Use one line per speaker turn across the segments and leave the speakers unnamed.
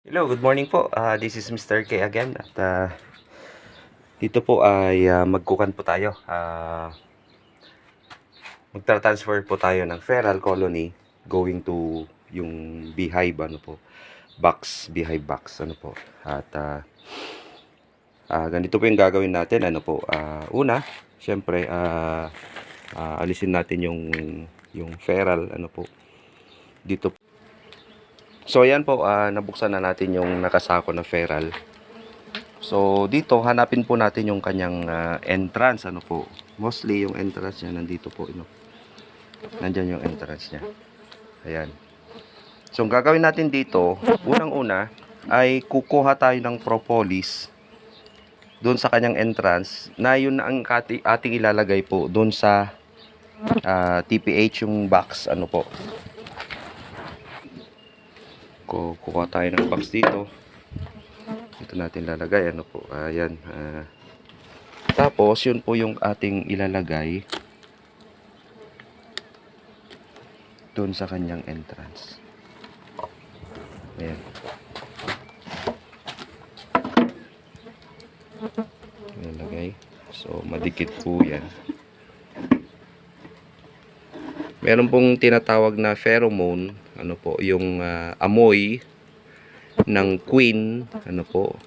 Hello, good morning po. This is Mr. K again. At dito po ay magkukan po tayo. Magtra-transfer po tayo ng feral colony going to yung beehive, ano po, beehive box, ano po. At ganito po yung gagawin natin, ano po. Una, syempre, alisin natin yung feral, ano po, dito. So ayan po, nabuksan na natin yung nakasako na feral. So dito hanapin po natin yung kanyang entrance, ano po. Mostly yung entrance niya nandito po, Nandiyan yung entrance niya. Ayan. So ang gagawin natin dito, unang-una ay kukuha tayo ng propolis doon sa kanyang entrance, na yun ang ating ilalagay po doon sa TPH yung box, ano po. Kukuha tayo ng box dito. Ito natin lalagay, ano po. Ayan. Tapos yun po yung ating ilalagay doon sa kanyang entrance. Ayan. Ilalagay. So madikit po yan. Meron pong tinatawag na pheromone, ano po, yung amoy ng queen, ano po,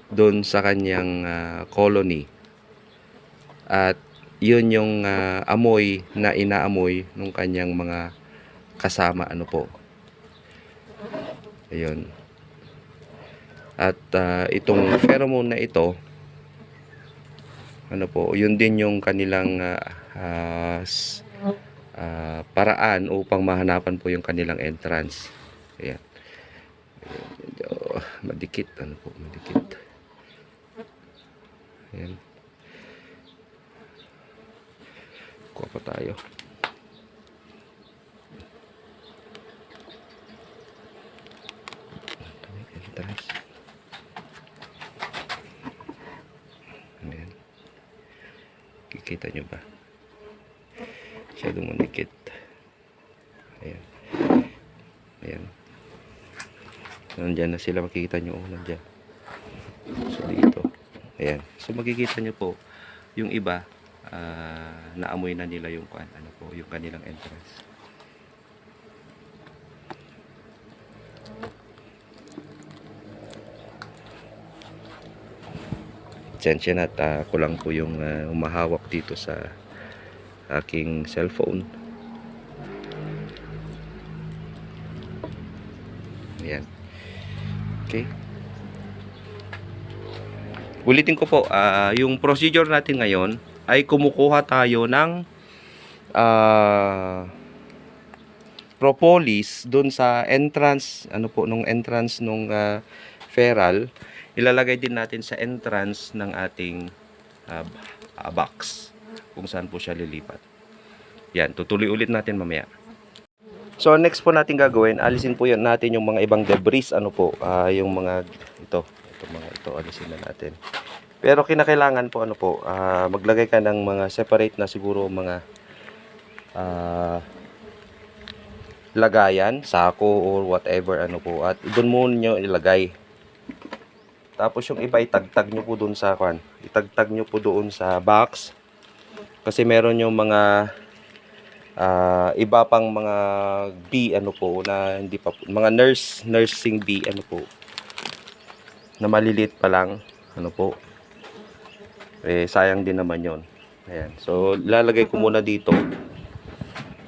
doon sa kanyang colony. At yun yung amoy na inaamoy ng kanyang mga kasama, ano po. Ayun. At itong pheromone na ito, ano po, yun din yung kanilang paraan upang mahanapan po yung kanilang entrance. Ayan. Medyo madikit, ano po, madikit. Ayan. Kuha pa tayo. Entrance. Ayan. Kikita nyo ba? Masyadong manikit. Ayan. Ayan. Nandyan na sila, makikita nyo. Nandyan. So dito. Ayan. So makikita nyo po yung iba, naamoy na nila yung ano po, yung kanilang entrance. Sensya na at ako lang po yung umahawak dito sa aking cellphone. Ayan. Okay. Ulitin ko po, yung procedure natin ngayon ay kumukuha tayo ng propolis doon sa entrance, ano po, nung entrance nung feral. Ilalagay din natin sa entrance ng ating box kung saan po siya lilipat. Yan, tutuloy ulit natin mamaya. So next po natin gagawin, alisin po yan natin yung mga ibang debris, ano po, yung mga ito alisin na natin. Pero kinakailangan po, ano po, maglagay ka ng mga separate na siguro mga lagayan, sako or whatever, ano po, at doon muna nyo ilagay. Tapos yung iba itagtag nyo po doon sa itagtag nyo po doon sa box, kasi meron yung mga iba pang mga bee, ano po, na hindi pa po, mga nursing bee, ano po, na maliliit pa lang, ano po, sayang din naman yon. Ayan, so lalagay ko muna dito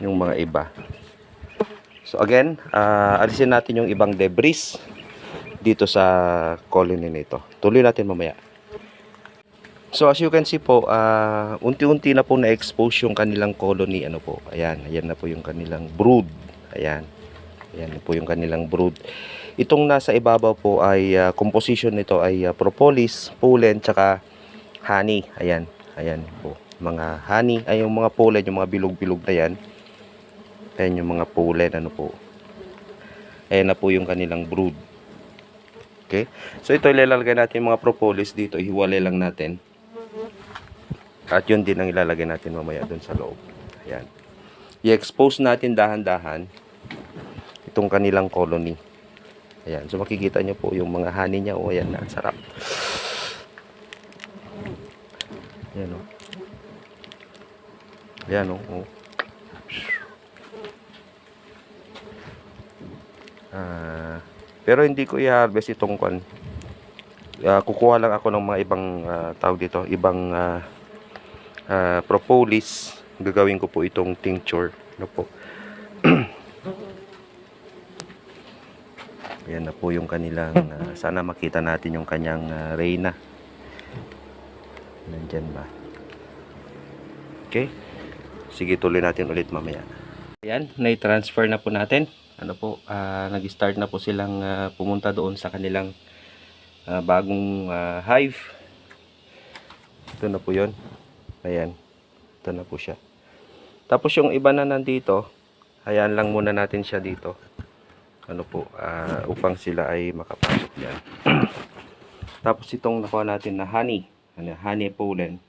yung mga iba. So again, alisin natin yung ibang debris dito sa colony nito. Tuloy natin mamaya. So as you can see po, unti-unti na po na-expose yung kanilang colony, ano po. Ayan, ayan na po yung kanilang brood. Ayan. Ayan na po yung kanilang brood. Itong nasa ibabaw po ay composition nito ay propolis, pollen, tsaka honey. Ayan. Ayan po. Mga honey, ay yung mga pollen, yung mga bilog-bilog na yan. Ayan yung mga pollen, ano po. Ayan na po yung kanilang brood. Okay? So ito ilalagay natin yung mga propolis dito. Ihiwalay lang natin. At yun din ang ilalagay natin mamaya dun sa loob. Ayan. I-expose natin dahan-dahan itong kanilang colony. Ayan, so makikita nyo po yung mga honey niya. Ayan na, sarap. Ayan o. Ayan o. Pero hindi ko i-harvest itong kwan. Kukuha lang ako ng mga ibang tawag dito, ibang propolis. Gagawin ko po itong tincture. Ano po? Ayan na po yung kanilang sana makita natin yung kanyang reyna. Nandyan ba? Okay. Sige, tuloy natin ulit mamaya. Ayan, na-transfer na po natin. Ano po, nag-start na po silang pumunta doon sa kanilang bagong hive. Ito na po yun. Ayan. Ito na po siya. Tapos yung iba na nandito, hayaan lang muna natin siya dito. Ano po, upang sila ay makapasok diyan. Tapos itong nakuha natin na honey pollen.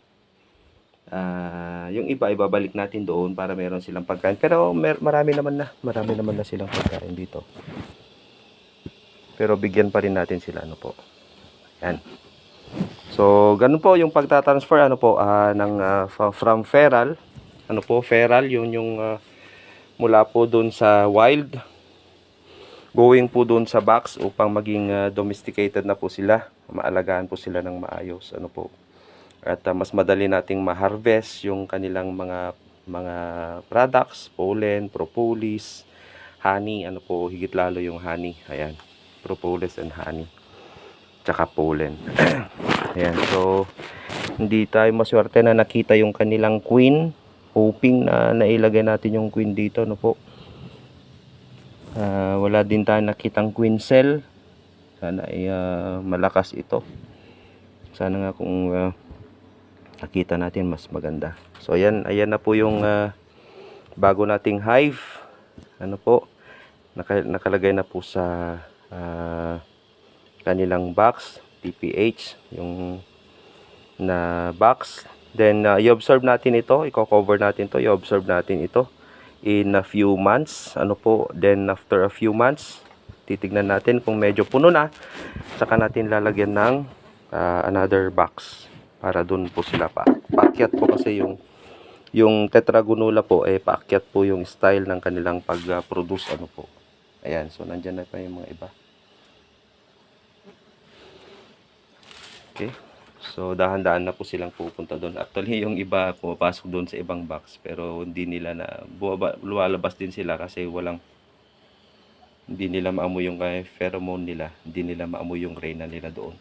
Yung iba ibabalik natin doon para meron silang pagkain. Pero marami naman na silang pagkain dito. Pero bigyan pa rin natin sila, ano po. Yan. So, ganun po yung pagta-transfer from feral. Ano po, feral yun yung mula po doon sa wild going po doon sa box upang maging domesticated na po sila. Maalagaan po sila ng maayos, ano po. At mas madali nating ma-harvest yung kanilang mga products, pollen, propolis, honey, ano po, higit lalo yung honey. Ayan, propolis and honey. Tsaka pollen. Ayan, so hindi tayo maswerte na nakita yung kanilang queen. Hoping na nailagay natin yung queen dito, ano po. Wala din tayo nakitang queen cell. Sana ay malakas ito. Sana nga kung nakita natin mas maganda. So ayan na po yung bago nating hive. Ano po? Nakalagay na po sa kanilang box, TPH, yung na box. Then i-observe natin ito, i-cover natin to, i-observe natin ito in a few months, ano po. Then after a few months, titignan natin kung medyo puno na, saka natin lalagyan ng another box para dun po sila paakyat po, kasi yung tetragonula po paakyat po yung style ng kanilang pag-produce, ano po. Ayan, so nandyan na pa yung mga iba. Okay. So dahan-dahan na po silang pupunta doon. Actually yung iba pumapasok doon sa ibang box, pero hindi nila na lumalabas din sila kasi hindi nila maamoy yung pheromone nila, hindi nila maamoy yung reyna nila doon.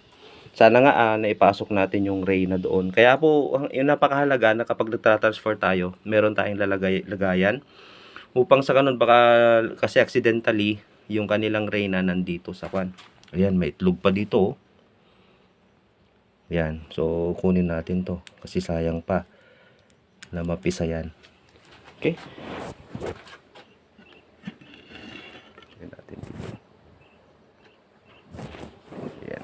Sana nga naipasok natin yung reyna doon. Kaya po yung napakahalaga na kapag nagtra-transfer tayo, meron tayong lagayan upang sa ganun baka kasi accidentally yung kanilang reyna nandito sa kwan. Ayan, may itlog pa dito, oh. Yan, so kunin natin to kasi sayang pa na mapisa yan. Okay, kunin natin dito. Yan.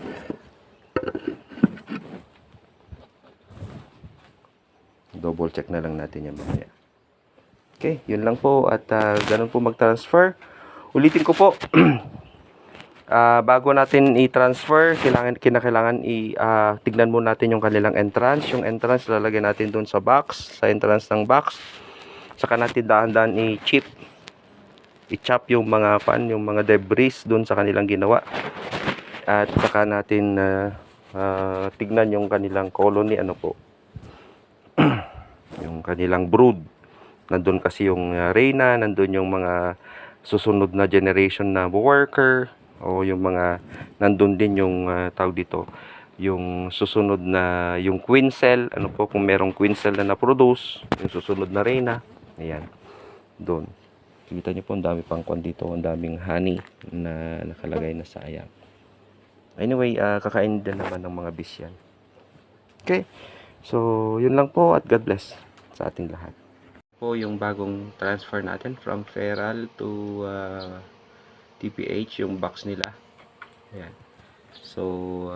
Double check na lang natin yan mamaya. Okay, yun lang po. At ganun po mag-transfer. Ulitin ko po. Bago natin i-transfer, kinakailangan tignan muna natin yung kanilang entrance. Yung entrance lalagay natin doon sa box, sa entrance ng box. Saka natin dahan-dahan i-chop yung mga debris doon sa kanilang ginawa. At saka natin tignan yung kanilang colony, ano po. Yung kanilang brood. Nandun kasi yung reyna, nandun yung mga susunod na generation na worker, o yung mga nandun din yung tawag dito, yung susunod na yung queen cell, ano po, kung merong queen cell na na-produce, yung susunod na reyna. Ayan, doon. Kita nyo po, ang dami pang kwan dito, ang daming honey na nakalagay na sayang. Anyway, kakain din naman ng mga bees yan. Okay, so yun lang po, at God bless sa ating lahat. Po yung bagong transfer natin from feral to TPH, yung box nila. Ayan. So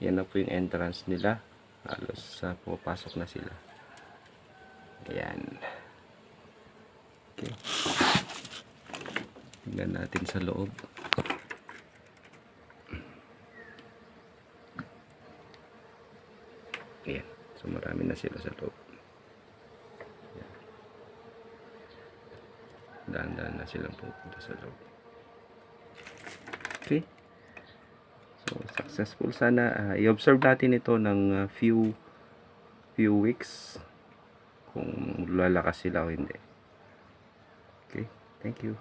yan na po yung entrance nila. Halos pumapasok na sila. Ayan. Okay. Tingnan natin sa loob. So marami na sila sa loob. Dahan-dahan na silang pupunta sa loob. Okay. So successful sana. I-observe natin ito ng few weeks kung lalakas sila o hindi. Okay. Thank you.